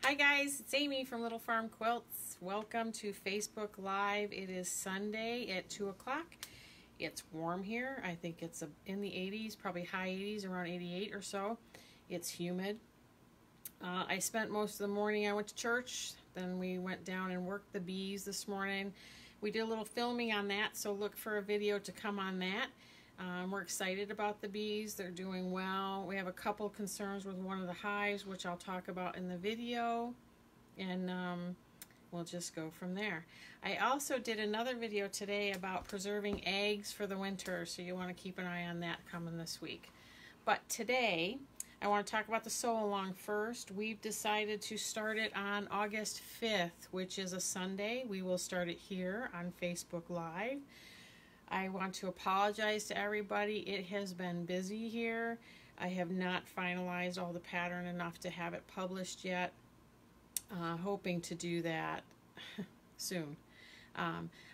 Hi guys, it's Amy from Little Farm Quilts. Welcome to Facebook Live. It is Sunday at 2 o'clock. It's warm here. I think it's in the 80s, probably high 80s, around 88 or so. It's humid. I spent most of the morning, I went to church, then we went down and worked the bees this morning. We did a little filming on that, so look for a video to come on that. We're excited about the bees. They're doing well. We have a couple concerns with one of the hives, which I'll talk about in the video, and we'll just go from there. I also did another video today about preserving eggs for the winter, so you want to keep an eye on that coming this week. But today, I want to talk about the sew-along first. We've decided to start it on August 5th, which is a Sunday. We will start it here on Facebook Live. I want to apologize to everybody. It has been busy here. I have not finalized all the pattern enough to have it published yet. Hoping to do that soon.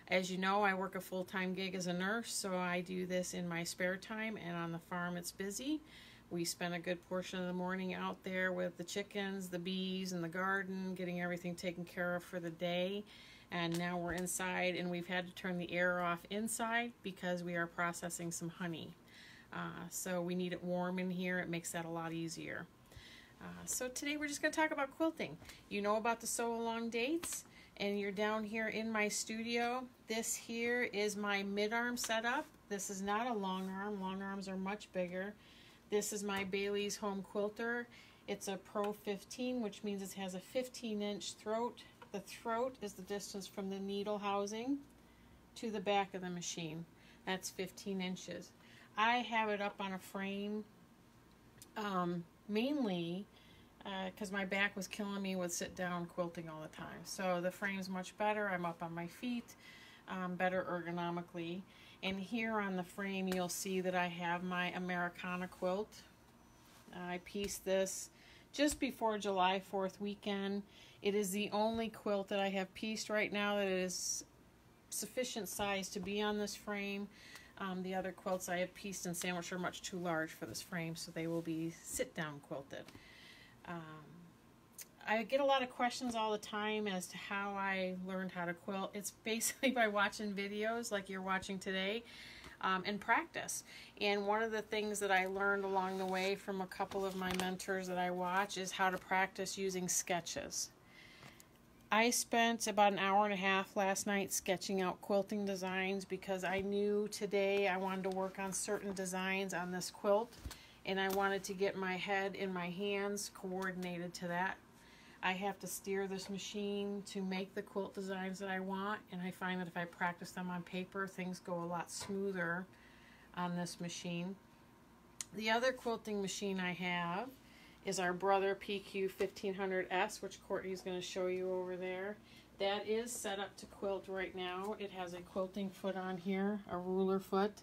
As you know, I work a full-time gig as a nurse, so I do this in my spare time, and on the farm it's busy. We spend a good portion of the morning out there with the chickens, the bees, and the garden, getting everything taken care of for the day. And now we're inside, and we've had to turn the air off inside because we are processing some honey. So we need it warm in here. It makes that a lot easier. So today we're just going to talk about quilting. You know about the sew-along dates, and you're down here in my studio. This here is my mid-arm setup. This is not a long arm. Long arms are much bigger. This is my Bailey's Home Quilter. It's a Pro 15, which means it has a 15-inch throat. The throat is the distance from the needle housing to the back of the machine. That's 15 inches. I have it up on a frame mainly because my back was killing me with sit-down quilting all the time. So the frame's much better. I'm up on my feet, better ergonomically. And here on the frame you'll see that I have my Americana quilt. I pieced this just before July 4th weekend. It is the only quilt that I have pieced right now that is sufficient size to be on this frame. The other quilts I have pieced and sandwiched are much too large for this frame, so they will be sit-down quilted. I get a lot of questions all the time as to how I learned how to quilt. It's basically by watching videos like you're watching today and practice. And one of the things that I learned along the way from a couple of my mentors that I watch is how to practice using sketches. I spent about an hour and a half last night sketching out quilting designs because I knew today I wanted to work on certain designs on this quilt, and I wanted to get my head and my hands coordinated to that. I have to steer this machine to make the quilt designs that I want, and I find that if I practice them on paper, things go a lot smoother on this machine. The other quilting machine I have is our Brother PQ 1500S, which Courtney's going to show you over there. That is set up to quilt right now. It has a quilting foot on here, a ruler foot.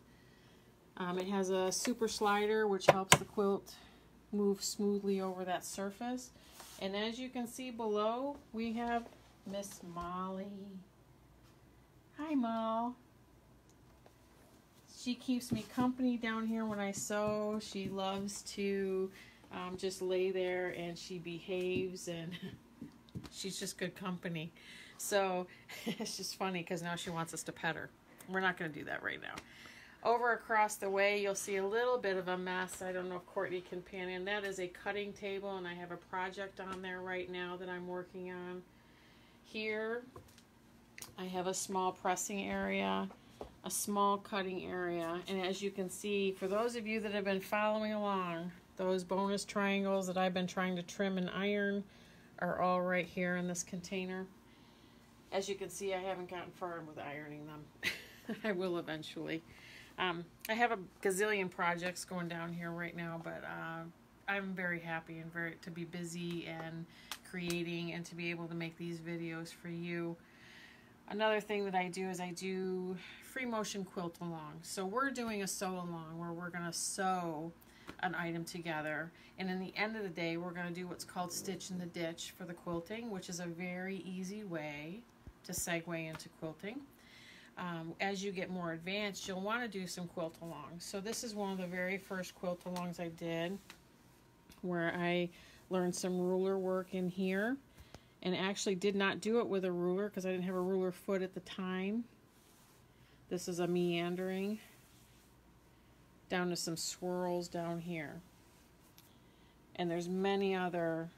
It has a super slider, which helps the quilt move smoothly over that surface. And as you can see below, we have Miss Molly. Hi, Mo. She keeps me company down here when I sew. She loves to just lay there, and she behaves, and she's just good company. So it's just funny because now she wants us to pet her. We're not going to do that right now. Over across the way, you'll see a little bit of a mess. I don't know if Courtney can pan in. That is a cutting table, and I have a project on there right now that I'm working on. Here, I have a small pressing area, a small cutting area, and as you can see, for those of you that have been following along, those bonus triangles that I've been trying to trim and iron are all right here in this container. As you can see, I haven't gotten far with ironing them. I will eventually. I have a gazillion projects going down here right now, but I'm very happy and to be busy and creating and to be able to make these videos for you. Another thing that I do is I do free motion quilt along. So we're doing a sew along where we're going to sew an item together, and in the end of the day we're going to do what's called stitch in the ditch for the quilting, which is a very easy way to segue into quilting. As you get more advanced, you'll want to do some quilt alongs. So this is one of the very first quilt alongs I did, where I learned some ruler work in here. and actually did not do it with a ruler because I didn't have a ruler foot at the time. This is a meandering down to some swirls down here. And there's many other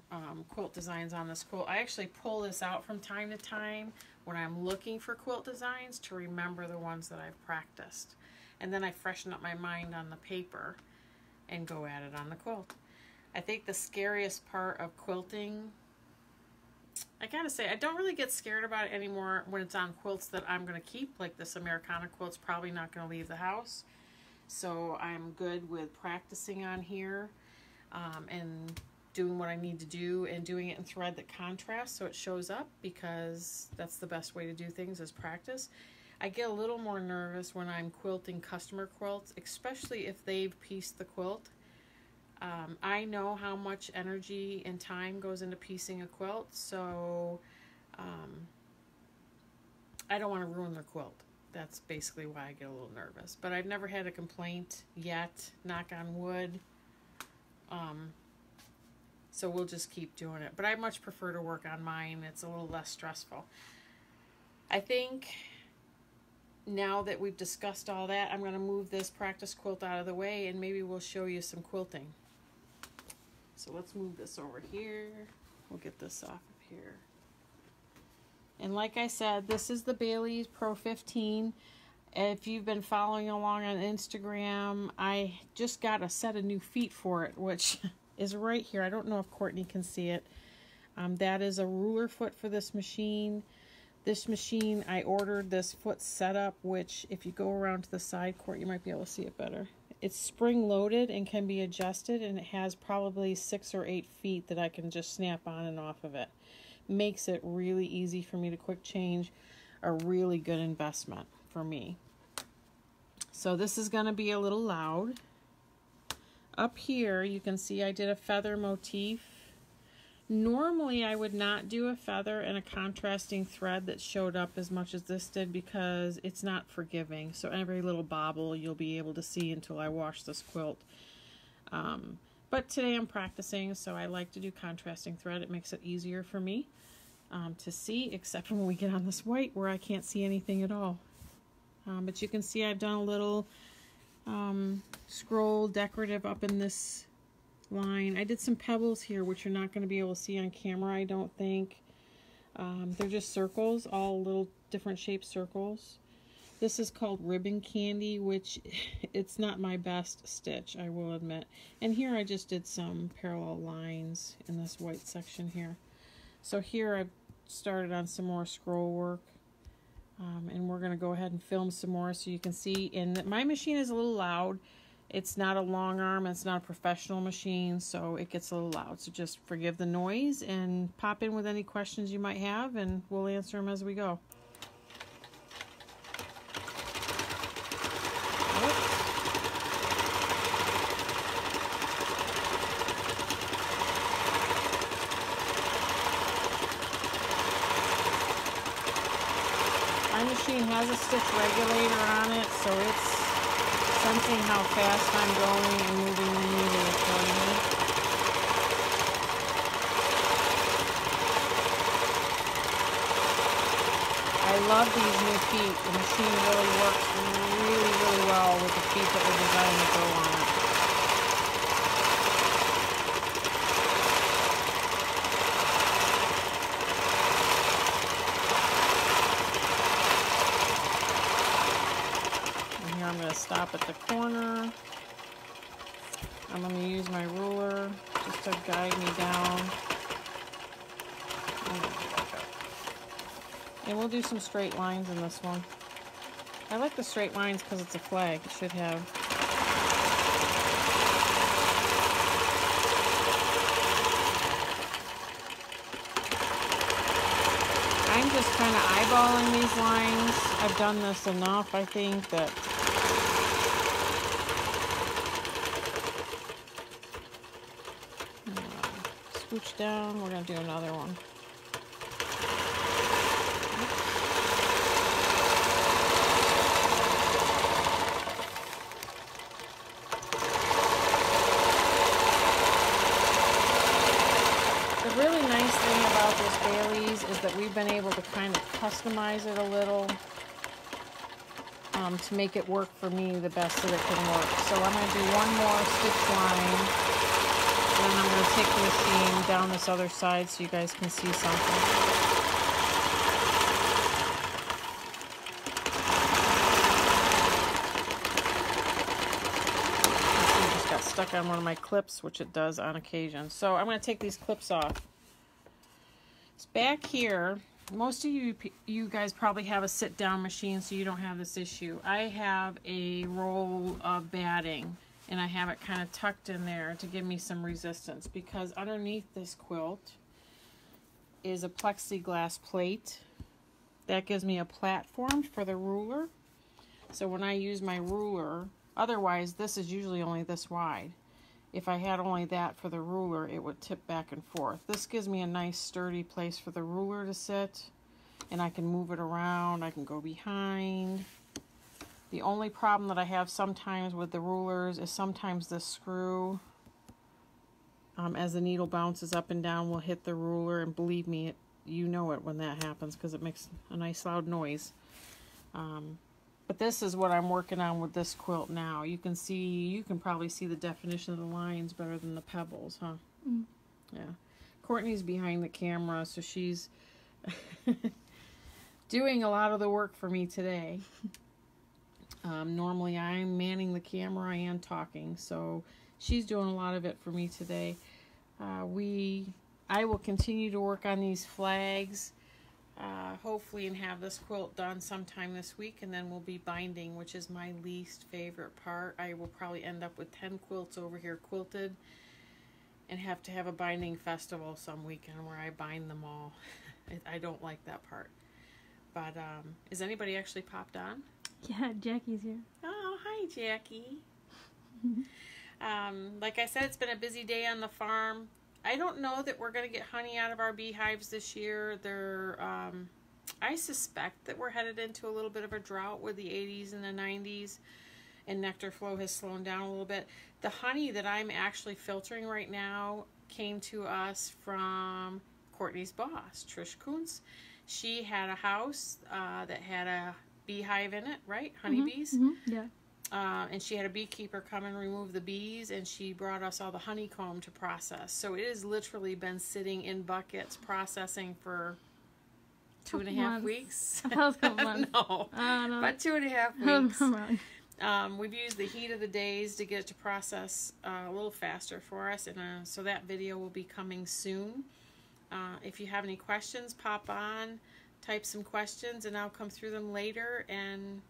quilt designs on this quilt. I actually pull this out from time to time when I'm looking for quilt designs to remember the ones that I've practiced. And then I freshen up my mind on the paper and go at it on the quilt. I think the scariest part of quilting, I gotta say, I don't really get scared about it anymore when it's on quilts that I'm gonna keep. Like this Americana quilt's probably not gonna leave the house. So I'm good with practicing on here. And doing what I need to do and doing it in thread that contrasts so it shows up, because that's the best way to do things is practice. I get a little more nervous when I'm quilting customer quilts, especially if they've pieced the quilt. I know how much energy and time goes into piecing a quilt, so I don't want to ruin their quilt. That's basically why I get a little nervous. But I've never had a complaint yet, knock on wood. So we'll just keep doing it. But I much prefer to work on mine. It's a little less stressful. I think now that we've discussed all that, I'm going to move this practice quilt out of the way and maybe we'll show you some quilting. So let's move this over here. We'll get this off of here. And like I said, this is the Bailey's Pro 15. If you've been following along on Instagram, I just got a set of new feet for it, which is right here. I don't know if Courtney can see it. That is a ruler foot for this machine. This machine, I ordered this foot setup, which if you go around to the side, Court, you might be able to see it better. It's spring loaded and can be adjusted, and it has probably 6 or 8 feet that I can just snap on and off of it. Makes it really easy for me to quick change. A really good investment for me. So this is going to be a little loud. Up here you can see I did a feather motif. Normally I would not do a feather and a contrasting thread that showed up as much as this did because it's not forgiving. So every little bobble you'll be able to see until I wash this quilt. But today I'm practicing, so I like to do contrasting thread. It makes it easier for me to see, except when we get on this white where I can't see anything at all. But you can see I've done a little scroll decorative up in this line. I did some pebbles here, which you're not going to be able to see on camera, I don't think. They're just circles, all little different shaped circles. This is called Ribbon Candy, which it's not my best stitch, I will admit. And here I just did some parallel lines in this white section here. So here I've started on some more scroll work. And we're going to go ahead and film some more so you can see. And my machine is a little loud. It's not a long arm. It's not a professional machine, so it gets a little loud. So just forgive the noise and pop in with any questions you might have, and we'll answer them as we go. My machine has a stitch regulator on it, so it's sensing how fast I'm going and moving the needle accordingly. I love these new feet. The machine really works really well with the feet that were designed to go on it. I'm going to stop at the corner. I'm going to use my ruler just to guide me down. And we'll do some straight lines in this one. I like the straight lines because it's a flag. It should have. I'm just kind of eyeballing these lines. I've done this enough, I think, that scooch down. We're going to do another one. The really nice thing about about this Bailey's is that we've been able to kind of customize it a little to make it work for me the best that it can work. So I'm going to do one more stitch line, and then I'm going to take the machine down this other side so you guys can see something. Stuck on one of my clips, which it does on occasion. So I'm going to take these clips off. It's back here. Most of you guys probably have a sit-down machine, so you don't have this issue. I have a roll of batting, and I have it kind of tucked in there to give me some resistance, because underneath this quilt is a plexiglass plate that gives me a platform for the ruler. So when I use my ruler, otherwise, this is usually only this wide. If I had only that for the ruler, it would tip back and forth. This gives me a nice sturdy place for the ruler to sit, and I can move it around. I can go behind. The only problem that I have sometimes with the rulers is sometimes the screw, as the needle bounces up and down, will hit the ruler, and believe me, you know it when that happens because it makes a nice loud noise. But this is what I'm working on with this quilt now. You can probably see the definition of the lines better than the pebbles, huh? Mm. Yeah. Courtney's behind the camera, so she's doing a lot of the work for me today. Normally I'm manning the camera and talking, so she's doing a lot of it for me today. I will continue to work on these flags. Hopefully, and have this quilt done sometime this week, and then we'll be binding, which is my least favorite part. I will probably end up with 10 quilts over here quilted and have to have a binding festival some weekend where I bind them all. I don't like that part. But is anybody actually popped on? Yeah, Jackie's here. Oh, hi, Jackie. Like I said, it's been a busy day on the farm. I don't know that we're going to get honey out of our beehives this year. I suspect that we're headed into a little bit of a drought with the 80s and the 90s, and nectar flow has slowed down a little bit. The honey that I'm actually filtering right now came to us from Courtney's boss, Trish Kuntz. She had a house that had a beehive in it, right? Honeybees? Mm-hmm. Yeah. And she had a beekeeper come and remove the bees, and she brought us all the honeycomb to process. So it has literally been sitting in buckets processing for 2.5 weeks. I thought it was a couple months. No, about 2.5 weeks. We've used the heat of the days to get it to process a little faster for us, and so that video will be coming soon. If you have any questions, pop on, type some questions, and I'll come through them later and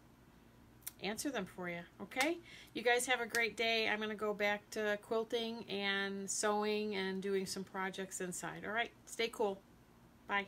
answer them for you. Okay, you guys have a great day. I'm going to go back to quilting and sewing and doing some projects inside. All right, stay cool. Bye.